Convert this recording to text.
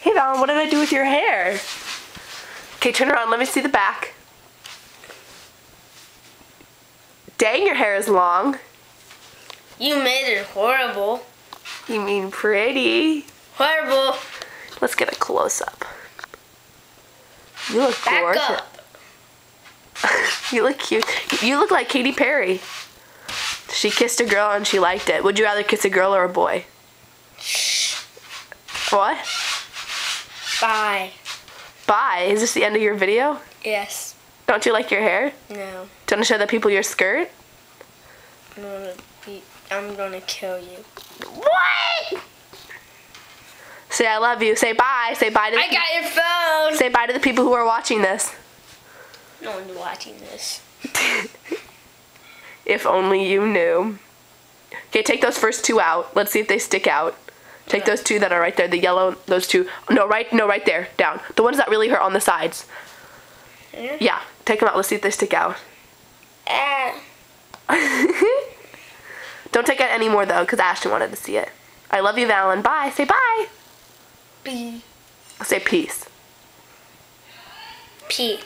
Hey, Valen, what did I do with your hair? Okay, turn around. Let me see the back. Dang, your hair is long. You made it horrible. You mean pretty. Horrible. Let's get a close-up. You look Back gorgeous. up. You look cute. You look like Katy Perry. She kissed a girl and she liked it. Would you rather kiss a girl or a boy? What? Bye. Bye. Is this the end of your video? Yes. Don't you like your hair? No. Do you want to show the people your skirt? I'm gonna kill you. What? Say I love you. Say bye. Say bye to I got your phone. Say bye to the people who are watching this. No one's watching this. If only you knew. Okay, take those first two out. Let's see if they stick out. Take those two that are right there. The yellow, those two. No, right there. Down. The ones that really hurt on the sides. Yeah, take them out. Let's see if they stick out. Don't take out any more though, because Ashton wanted to see it. I love you, Valen. Bye. Say bye. P. Say peace. P.